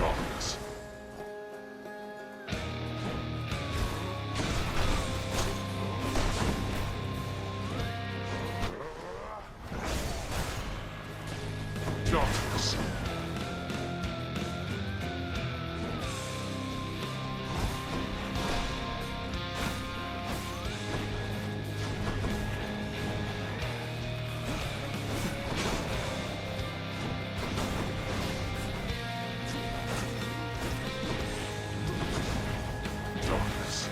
Darkness. Darkness. Darkness.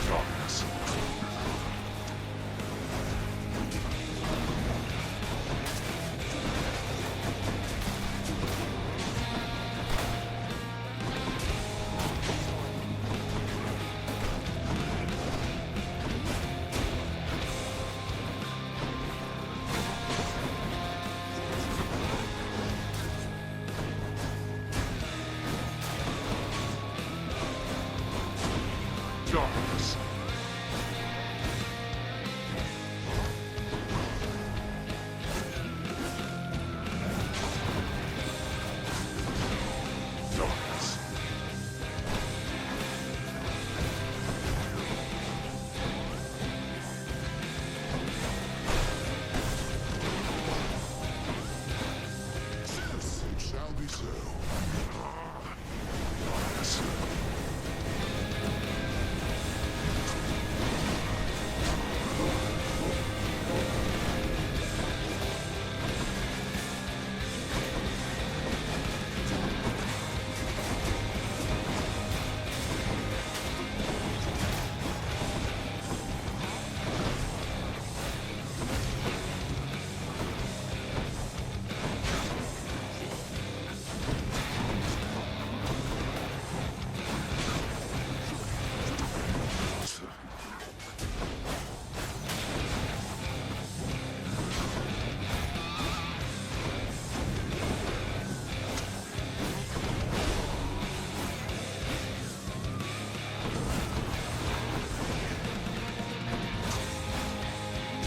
Darkness. Darkness. Darkness. It shall be so. Darkness.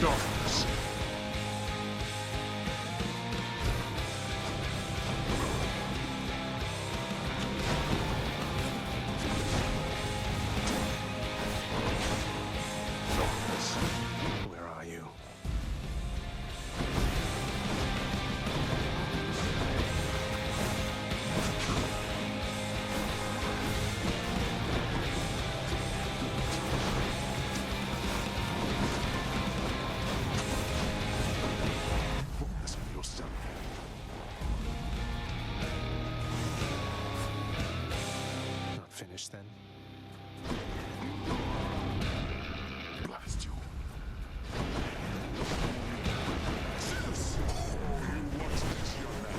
Darkness. Darkness. Where are you? This for yourself. Not finished then? Blast you. Zeus! You watch this, young man.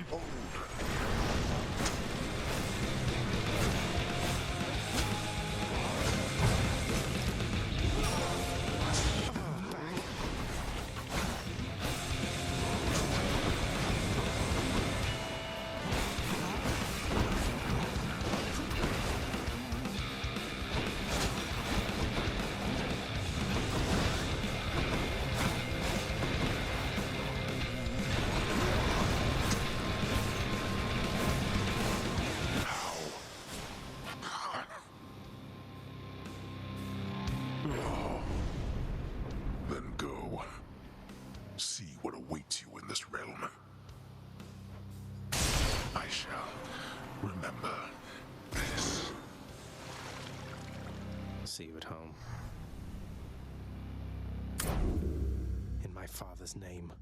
Behold! Then go. See what awaits you in this realm. I shall remember this. See you at home. In my father's name.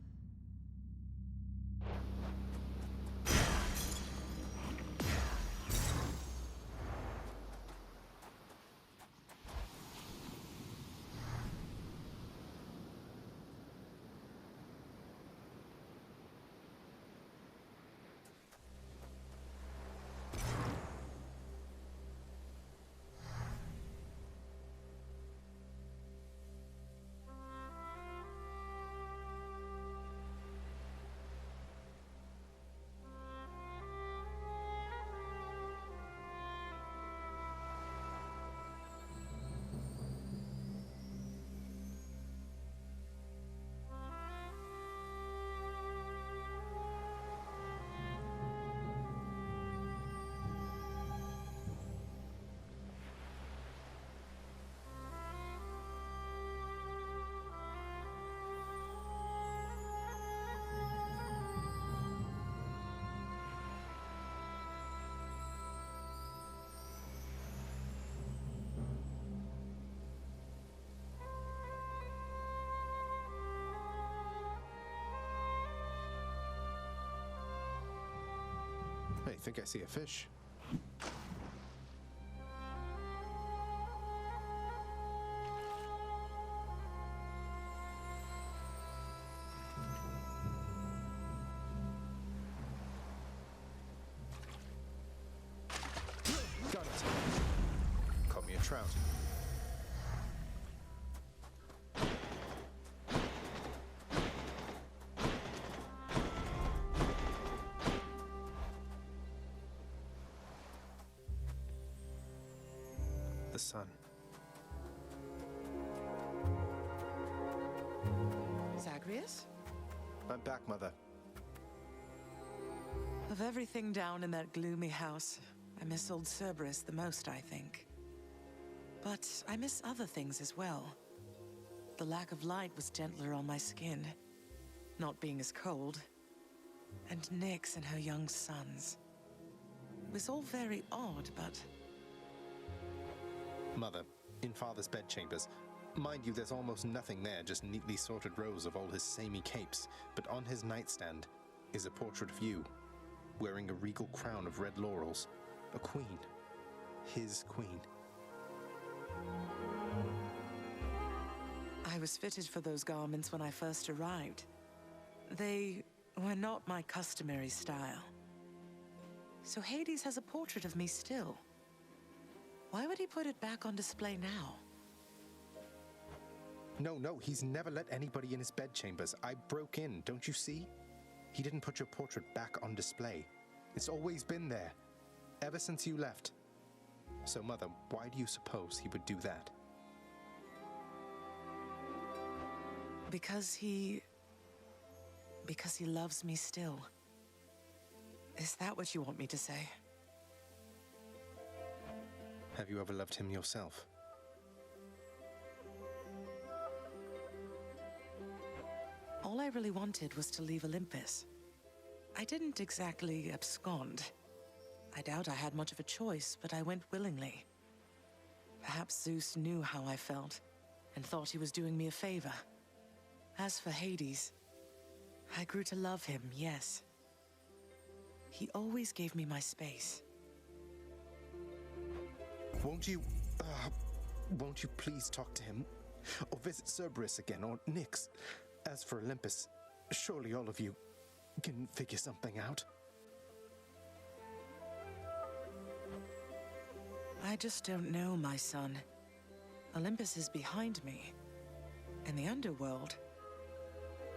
Hey, think I see a fish. Got it. Caught me a trout. The sun. Zagreus? I'm back, Mother. Of everything down in that gloomy house, I miss old Cerberus the most, I think. But I miss other things as well. The lack of light was gentler on my skin, not being as cold. And Nyx and her young sons. It was all very odd, but Mother, in Father's bedchambers. Mind you, there's almost nothing there, just neatly sorted rows of all his samey capes. But on his nightstand is a portrait of you, wearing a regal crown of red laurels. A queen. His queen. I was fitted for those garments when I first arrived. They were not my customary style. So Hades has a portrait of me still. Why would he put it back on display now? No, he's never let anybody in his bedchambers. I broke in, don't you see? He didn't put your portrait back on display. It's always been there, ever since you left. So, Mother, why do you suppose he would do that? Because he loves me still. Is that what you want me to say? Have you ever loved him yourself? All I really wanted was to leave Olympus. I didn't exactly abscond. I doubt I had much of a choice, but I went willingly. Perhaps Zeus knew how I felt, and thought he was doing me a favor. As for Hades, I grew to love him, yes. He always gave me my space. Won't you please talk to him? Or visit Cerberus again, or Nyx? As for Olympus, surely all of you can figure something out. I just don't know, my son. Olympus is behind me. In the underworld,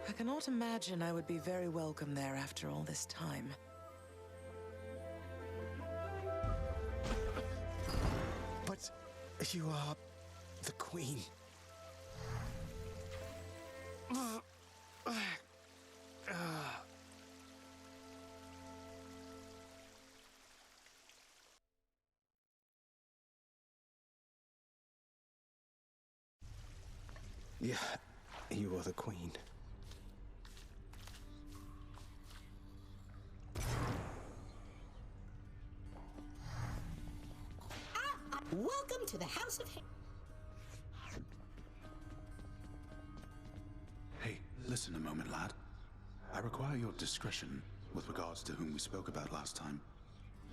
I cannot imagine I would be very welcome there after all this time. But you are the queen. Yeah, you are the queen. Welcome to the House of Hey, listen a moment, lad. I require your discretion with regards to whom we spoke about last time.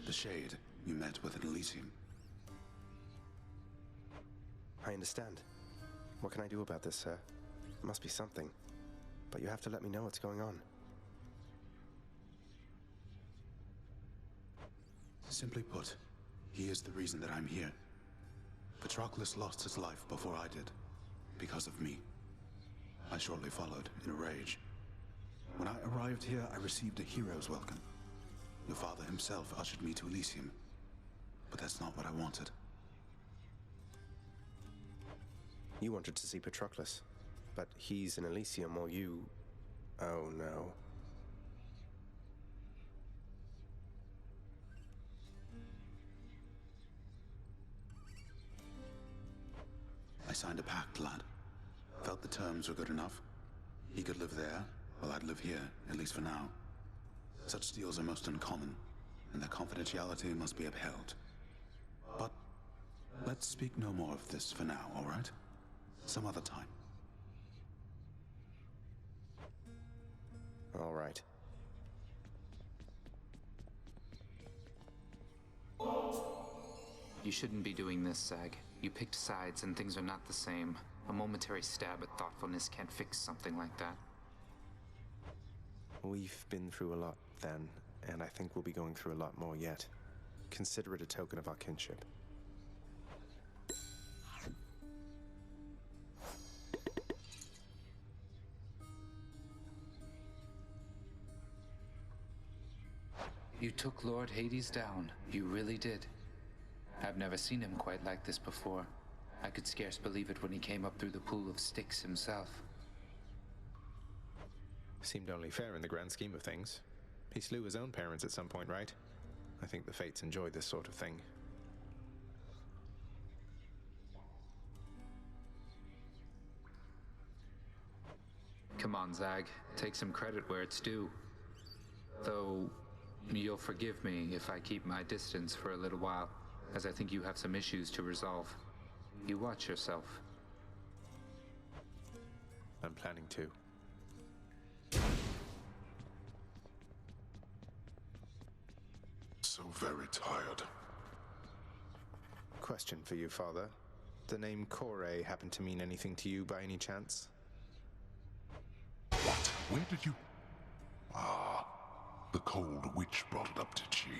The Shade you met with in Elysium. I understand. What can I do about this, sir? Must be something. But you have to let me know what's going on. Simply put, he is the reason that I'm here. Patroclus lost his life before I did, because of me. I shortly followed, in a rage. When I arrived here, I received a hero's welcome. Your father himself ushered me to Elysium. But that's not what I wanted. You wanted to see Patroclus, but he's in Elysium while you... Oh no. I signed a pact, lad. Felt the terms were good enough. He could live there, while I'd live here, at least for now. Such deals are most uncommon, and their confidentiality must be upheld. But let's speak no more of this for now, all right? Some other time. All right. You shouldn't be doing this, Zag. You picked sides and things are not the same. A momentary stab at thoughtfulness can't fix something like that. We've been through a lot then, and I think we'll be going through a lot more yet. Consider it a token of our kinship. You took Lord Hades down. You really did. I've never seen him quite like this before. I could scarce believe it when he came up through the pool of Styx himself. Seemed only fair in the grand scheme of things. He slew his own parents at some point, right? I think the Fates enjoy this sort of thing. Come on, Zag. Take some credit where it's due. Though, you'll forgive me if I keep my distance for a little while, as I think you have some issues to resolve. You watch yourself. I'm planning to. So very tired. Question for you, Father. The name Kore happen to mean anything to you by any chance? What? Where did you... Ah, the cold witch brought it up, did she?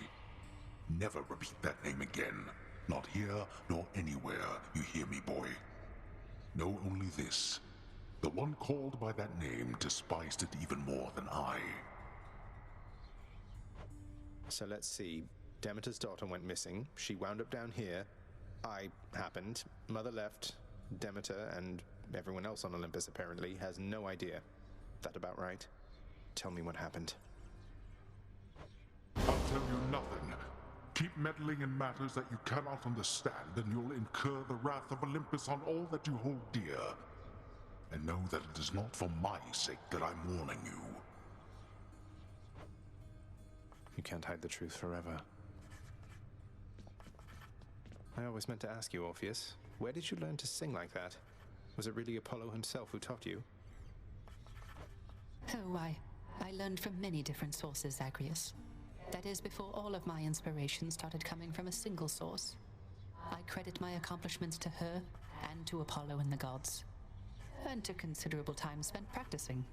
Never repeat that name again. Not here, nor anywhere, you hear me, boy. Know only this. The one called by that name despised it even more than I. So let's see. Demeter's daughter went missing. She wound up down here. I happened. Mother left. Demeter and everyone else on Olympus apparently has no idea. That about right? Tell me what happened. I'll tell you nothing. Keep meddling in matters that you cannot understand, and you'll incur the wrath of Olympus on all that you hold dear. And know that it is not for my sake that I'm warning you. You can't hide the truth forever. I always meant to ask you, Orpheus, where did you learn to sing like that? Was it really Apollo himself who taught you? Oh, I learned from many different sources, Zagreus. That is, before all of my inspiration started coming from a single source. I credit my accomplishments to her, and to Apollo and the gods. And to considerable time spent practicing.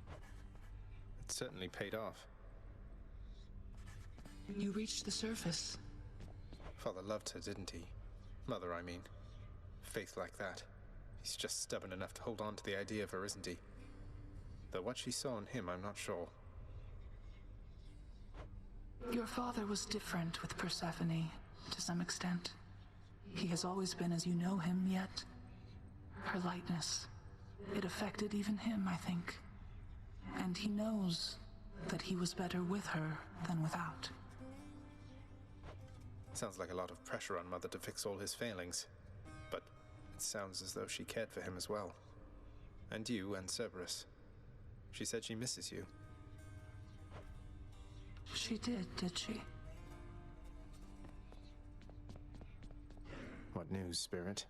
It certainly paid off. You reached the surface. Father loved her, didn't he? Mother, I mean. Faith like that. He's just stubborn enough to hold on to the idea of her, isn't he? Though what she saw in him, I'm not sure. Your father was different with Persephone, to some extent. He has always been as you know him, yet her lightness, it affected even him, I think. And he knows that he was better with her than without. Sounds like a lot of pressure on Mother to fix all his failings. But it sounds as though she cared for him as well. And you and Cerberus. She said she misses you. She did she? What news, Spirit?